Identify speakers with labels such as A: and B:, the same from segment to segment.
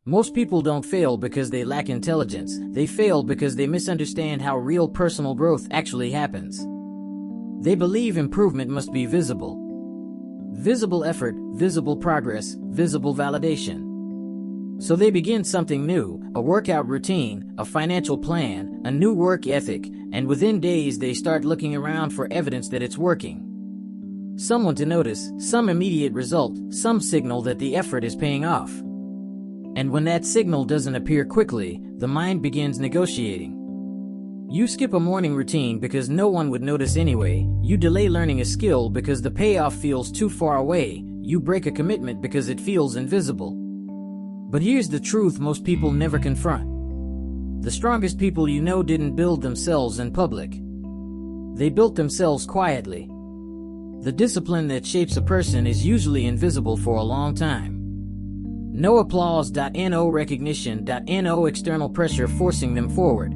A: Most people don't fail because they lack intelligence. They fail because they misunderstand how real personal growth actually happens. They believe improvement must be visible. Visible effort, visible progress, visible validation. So they begin something new, a workout routine, a financial plan, a new work ethic, and within days they start looking around for evidence that it's working. Someone to notice, some immediate result, some signal that the effort is paying off. And when that signal doesn't appear quickly, the mind begins negotiating. You skip a morning routine because no one would notice anyway. You delay learning a skill because the payoff feels too far away. You break a commitment because it feels invisible. But here's the truth most people never confront. The strongest people you know didn't build themselves in public. They built themselves quietly. The discipline that shapes a person is usually invisible for a long time. No applause, no recognition, no external pressure forcing them forward.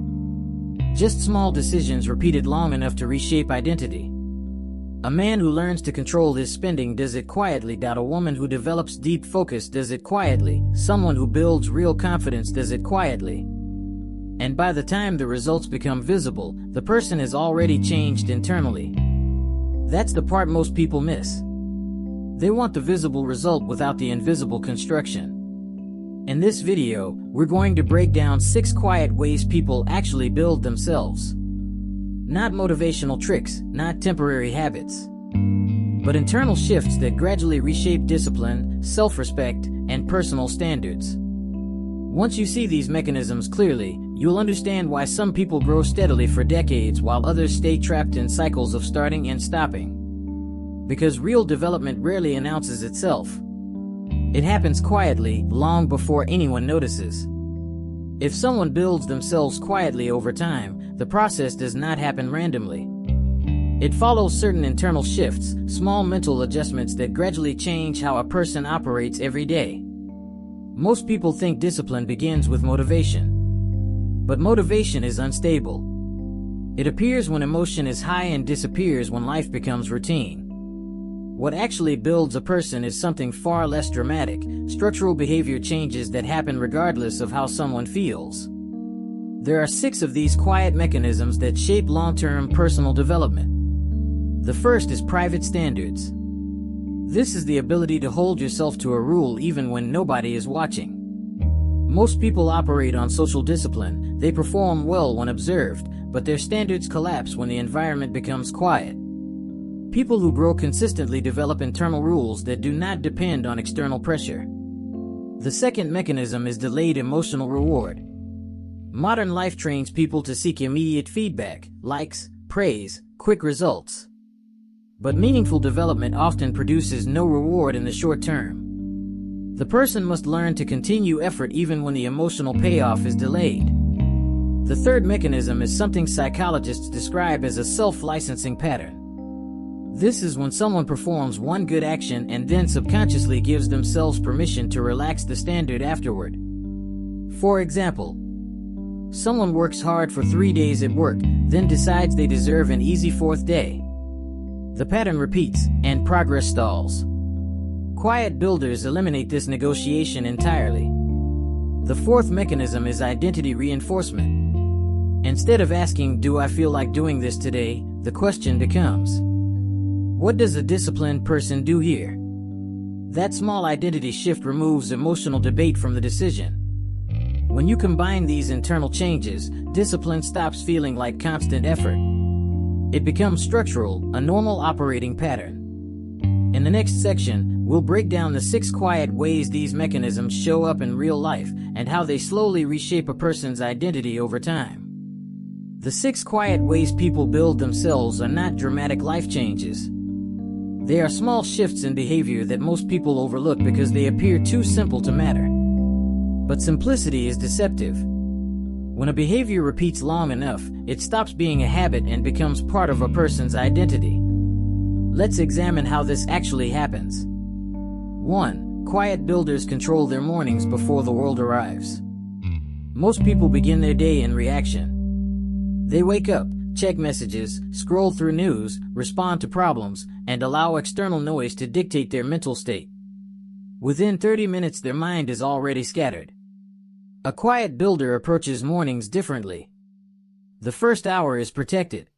A: Just small decisions repeated long enough to reshape identity. A man who learns to control his spending does it quietly. A woman who develops deep focus does it quietly. Someone who builds real confidence does it quietly. And by the time the results become visible, the person has already changed internally. That's the part most people miss. They want the visible result without the invisible construction. In this video, we're going to break down 6 quiet ways people actually build themselves. Not motivational tricks, not temporary habits, but internal shifts that gradually reshape discipline, self-respect, and personal standards. Once you see these mechanisms clearly, you'll understand why some people grow steadily for decades while others stay trapped in cycles of starting and stopping. Because real development rarely announces itself. It happens quietly, long before anyone notices. If someone builds themselves quietly over time, the process does not happen randomly. It follows certain internal shifts, small mental adjustments that gradually change how a person operates every day. Most people think discipline begins with motivation. But motivation is unstable. It appears when emotion is high and disappears when life becomes routine. What actually builds a person is something far less dramatic, structural behavior changes that happen regardless of how someone feels. There are 6 of these quiet mechanisms that shape long-term personal development. The first is private standards. This is the ability to hold yourself to a rule even when nobody is watching. Most people operate on social discipline. They perform well when observed, but their standards collapse when the environment becomes quiet. People who grow consistently develop internal rules that do not depend on external pressure. The second mechanism is delayed emotional reward. Modern life trains people to seek immediate feedback, likes, praise, quick results. But meaningful development often produces no reward in the short term. The person must learn to continue effort even when the emotional payoff is delayed. The third mechanism is something psychologists describe as a self-licensing pattern. This is when someone performs one good action and then subconsciously gives themselves permission to relax the standard afterward. For example, someone works hard for 3 days at work, then decides they deserve an easy 4th day. The pattern repeats, and progress stalls. Quiet builders eliminate this negotiation entirely. The 4th mechanism is identity reinforcement. Instead of asking, "Do I feel like doing this today?" the question becomes, "What does a disciplined person do here?" That small identity shift removes emotional debate from the decision. When you combine these internal changes, discipline stops feeling like constant effort. It becomes structural, a normal operating pattern. In the next section, we'll break down the 6 quiet ways these mechanisms show up in real life and how they slowly reshape a person's identity over time. The 6 quiet ways people build themselves are not dramatic life changes. They are small shifts in behavior that most people overlook because they appear too simple to matter. But simplicity is deceptive. When a behavior repeats long enough, it stops being a habit and becomes part of a person's identity. Let's examine how this actually happens. 1. Quiet builders control their mornings before the world arrives. Most people begin their day in reaction. They wake up, check messages, scroll through news, respond to problems, and allow external noise to dictate their mental state. Within 30 minutes their mind is already scattered. A quiet builder approaches mornings differently. The first hour is protected.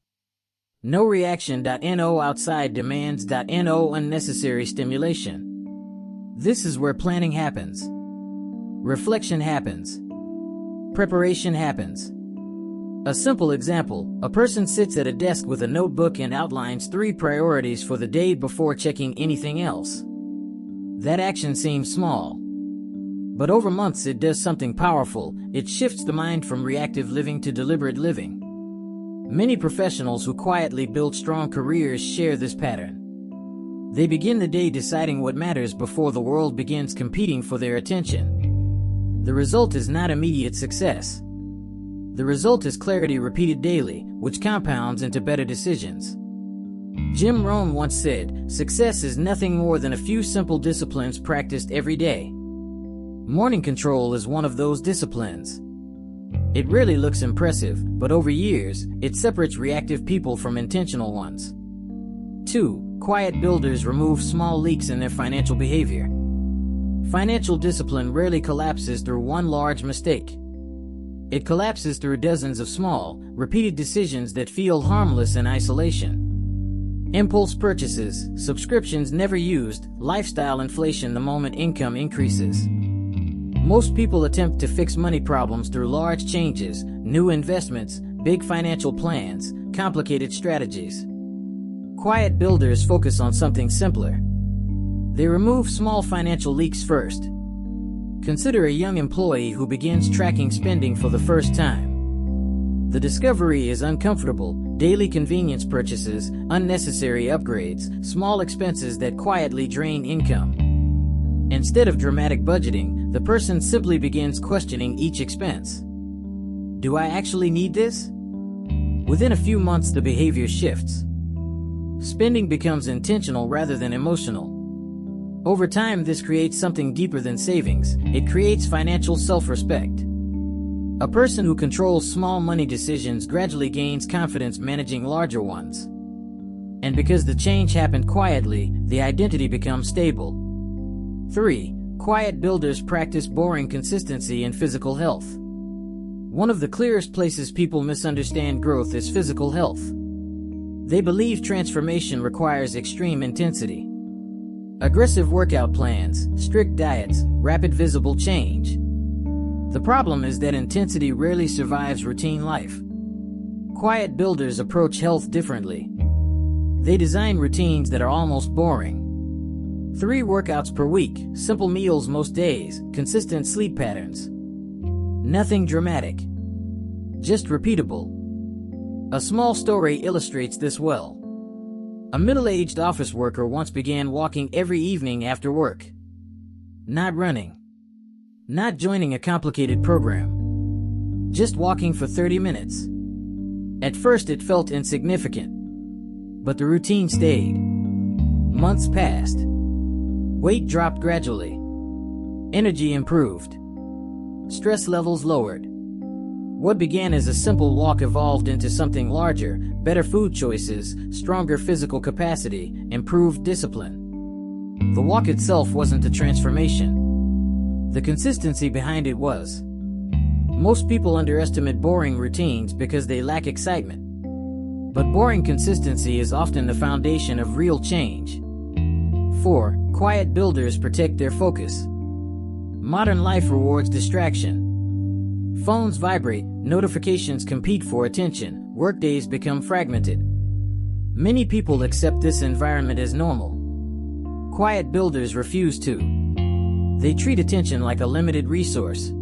A: No reaction.no outside demands.no unnecessary stimulation. This is where planning happens. Reflection happens. Preparation happens. A simple example, a person sits at a desk with a notebook and outlines 3 priorities for the day before checking anything else. That action seems small. But over months it does something powerful. It shifts the mind from reactive living to deliberate living. Many professionals who quietly build strong careers share this pattern. They begin the day deciding what matters before the world begins competing for their attention. The result is not immediate success. The result is clarity repeated daily, which compounds into better decisions. Jim Rohn once said, "Success is nothing more than a few simple disciplines practiced every day." Morning control is one of those disciplines. It rarely looks impressive, but over years, it separates reactive people from intentional ones. 2. Quiet builders remove small leaks in their financial behavior. Financial discipline rarely collapses through one large mistake. It collapses through dozens of small, repeated decisions that feel harmless in isolation. Impulse purchases, subscriptions never used, lifestyle inflation the moment income increases. Most people attempt to fix money problems through large changes, new investments, big financial plans, complicated strategies. Quiet builders focus on something simpler. They remove small financial leaks first. Consider a young employee who begins tracking spending for the first time. The discovery is uncomfortable: daily convenience purchases, unnecessary upgrades, small expenses that quietly drain income. Instead of dramatic budgeting, the person simply begins questioning each expense. Do I actually need this? Within a few months, the behavior shifts. Spending becomes intentional rather than emotional. Over time, this creates something deeper than savings. It creates financial self-respect. A person who controls small money decisions gradually gains confidence managing larger ones. And because the change happened quietly, the identity becomes stable. 3. Quiet builders practice boring consistency in physical health. One of the clearest places people misunderstand growth is physical health. They believe transformation requires extreme intensity. Aggressive workout plans, strict diets, rapid visible change. The problem is that intensity rarely survives routine life. Quiet builders approach health differently. They design routines that are almost boring. 3 workouts per week, simple meals most days, consistent sleep patterns. Nothing dramatic. Just repeatable. A small story illustrates this well. A middle-aged office worker once began walking every evening after work. Not running. Not joining a complicated program. Just walking for 30 minutes. At first it felt insignificant. But the routine stayed. Months passed. Weight dropped gradually. Energy improved. Stress levels lowered. What began as a simple walk evolved into something larger: better food choices, stronger physical capacity, improved discipline. The walk itself wasn't a transformation. The consistency behind it was. Most people underestimate boring routines because they lack excitement. But boring consistency is often the foundation of real change. 4. Quiet builders protect their focus. Modern life rewards distraction. Phones vibrate, notifications compete for attention, workdays become fragmented. Many people accept this environment as normal. Quiet builders refuse to. They treat attention like a limited resource.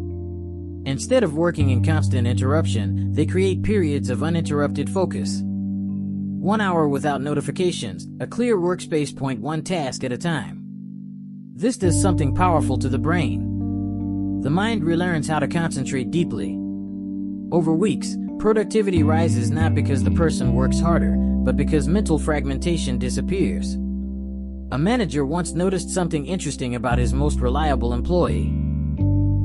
A: Instead of working in constant interruption, they create periods of uninterrupted focus. 1 hour without notifications, a clear workspace, point one task at a time. This does something powerful to the brain. The mind relearns how to concentrate deeply. Over weeks, productivity rises not because the person works harder, but because mental fragmentation disappears. A manager once noticed something interesting about his most reliable employee.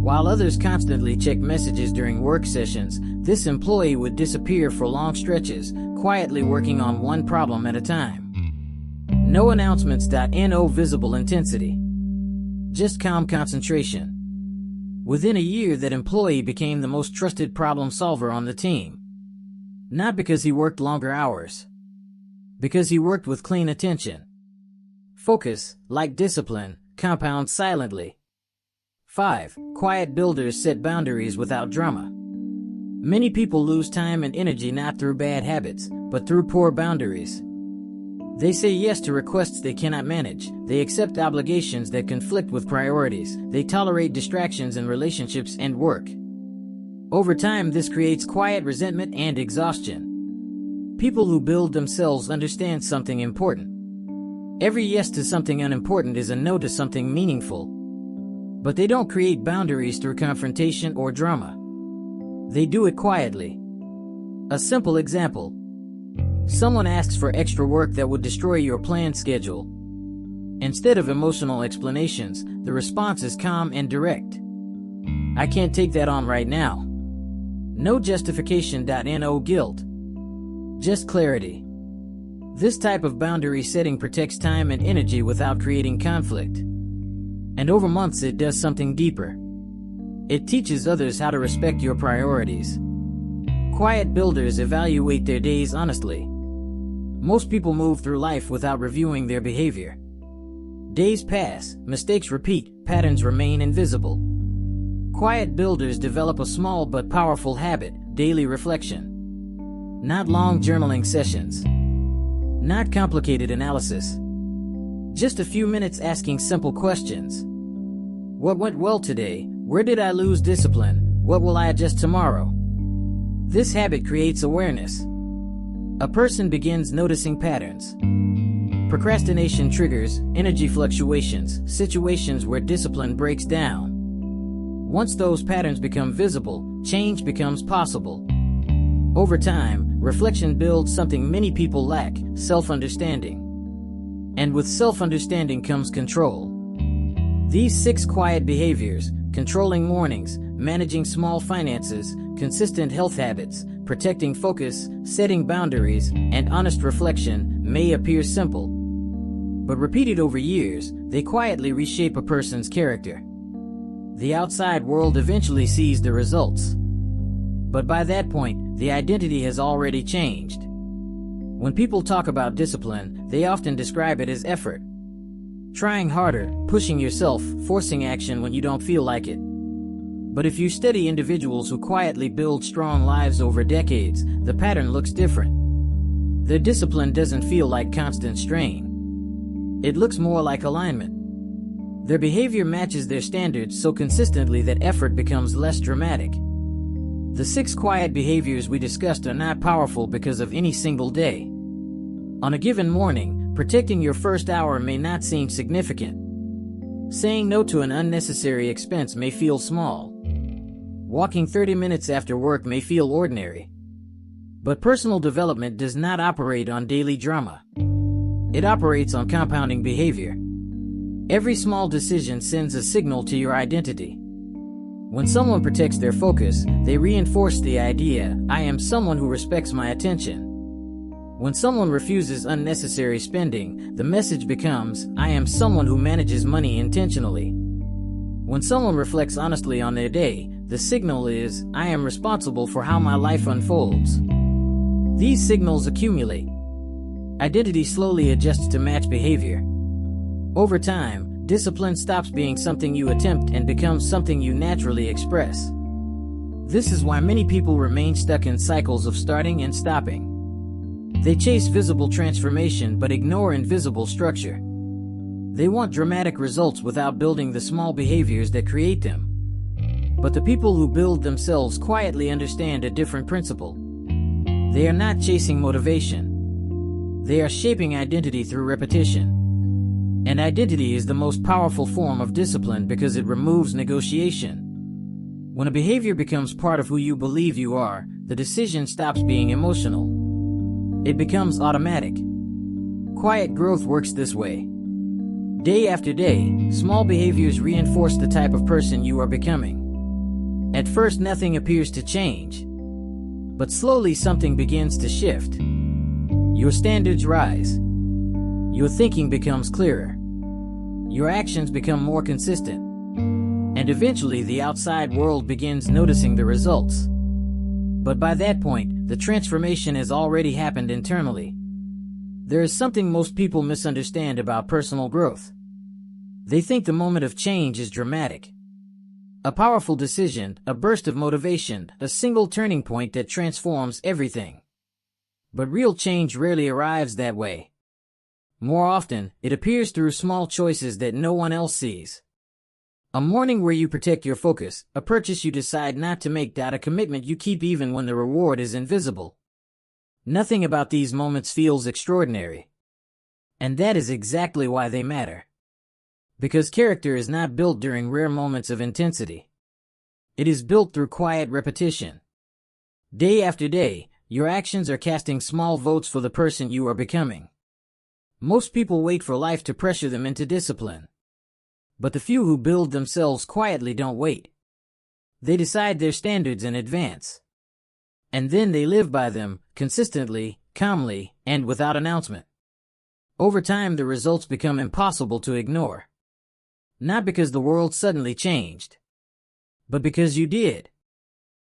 A: While others constantly check messages during work sessions, this employee would disappear for long stretches, quietly working on one problem at a time. No announcements. No visible intensity. Just calm concentration. Within a year, that employee became the most trusted problem solver on the team. Not because he worked longer hours, because he worked with clean attention. Focus, like discipline, compounds silently. 5. Quiet builders set boundaries without drama. Many people lose time and energy not through bad habits, but through poor boundaries. They say yes to requests they cannot manage. They accept obligations that conflict with priorities. They tolerate distractions in relationships and work. Over time, this creates quiet resentment and exhaustion. People who build themselves understand something important. Every yes to something unimportant is a no to something meaningful. But they don't create boundaries through confrontation or drama. They do it quietly. A simple example. Someone asks for extra work that would destroy your planned schedule. Instead of emotional explanations, the response is calm and direct. I can't take that on right now. No justification. No guilt. Just clarity. This type of boundary setting protects time and energy without creating conflict. And over months, it does something deeper. It teaches others how to respect your priorities. Quiet builders evaluate their days honestly. Most people move through life without reviewing their behavior. Days pass, mistakes repeat, patterns remain invisible. Quiet builders develop a small but powerful habit: daily reflection. Not long journaling sessions. Not complicated analysis. Just a few minutes asking simple questions. What went well today? Where did I lose discipline? What will I adjust tomorrow? This habit creates awareness. A person begins noticing patterns. Procrastination triggers, energy fluctuations, situations where discipline breaks down. Once those patterns become visible, change becomes possible. Over time, reflection builds something many people lack: self-understanding. And with self-understanding comes control. These 6 quiet behaviors: controlling mornings, managing small finances, consistent health habits, protecting focus, setting boundaries, and honest reflection, may appear simple. But repeated over years, they quietly reshape a person's character. The outside world eventually sees the results. But by that point, the identity has already changed. When people talk about discipline, they often describe it as effort. Trying harder, pushing yourself, forcing action when you don't feel like it. But if you study individuals who quietly build strong lives over decades, the pattern looks different. Their discipline doesn't feel like constant strain. It looks more like alignment. Their behavior matches their standards so consistently that effort becomes less dramatic. The 6 quiet behaviors we discussed are not powerful because of any single day. On a given morning, protecting your first hour may not seem significant. Saying no to an unnecessary expense may feel small. Walking 30 minutes after work may feel ordinary. But personal development does not operate on daily drama. It operates on compounding behavior. Every small decision sends a signal to your identity. When someone protects their focus, they reinforce the idea, I am someone who respects my attention. When someone refuses unnecessary spending, the message becomes, I am someone who manages money intentionally. When someone reflects honestly on their day, the signal is, I am responsible for how my life unfolds. These signals accumulate. Identity slowly adjusts to match behavior. Over time, discipline stops being something you attempt and becomes something you naturally express. This is why many people remain stuck in cycles of starting and stopping. They chase visible transformation but ignore invisible structure. They want dramatic results without building the small behaviors that create them. But the people who build themselves quietly understand a different principle. They are not chasing motivation. They are shaping identity through repetition. And identity is the most powerful form of discipline because it removes negotiation. When a behavior becomes part of who you believe you are, the decision stops being emotional. It becomes automatic. Quiet growth works this way. Day after day, small behaviors reinforce the type of person you are becoming. At first, nothing appears to change. But slowly something begins to shift. Your standards rise. Your thinking becomes clearer. Your actions become more consistent. And eventually the outside world begins noticing the results. But by that point, the transformation has already happened internally. There is something most people misunderstand about personal growth. They think the moment of change is dramatic. A powerful decision, a burst of motivation, a single turning point that transforms everything. But real change rarely arrives that way. More often, it appears through small choices that no one else sees. A morning where you protect your focus, a purchase you decide not to make, a commitment you keep even when the reward is invisible. Nothing about these moments feels extraordinary. And that is exactly why they matter. Because character is not built during rare moments of intensity. It is built through quiet repetition. Day after day, your actions are casting small votes for the person you are becoming. Most people wait for life to pressure them into discipline. But the few who build themselves quietly don't wait. They decide their standards in advance. And then they live by them, consistently, calmly, and without announcement. Over time, the results become impossible to ignore. Not because the world suddenly changed, but because you did.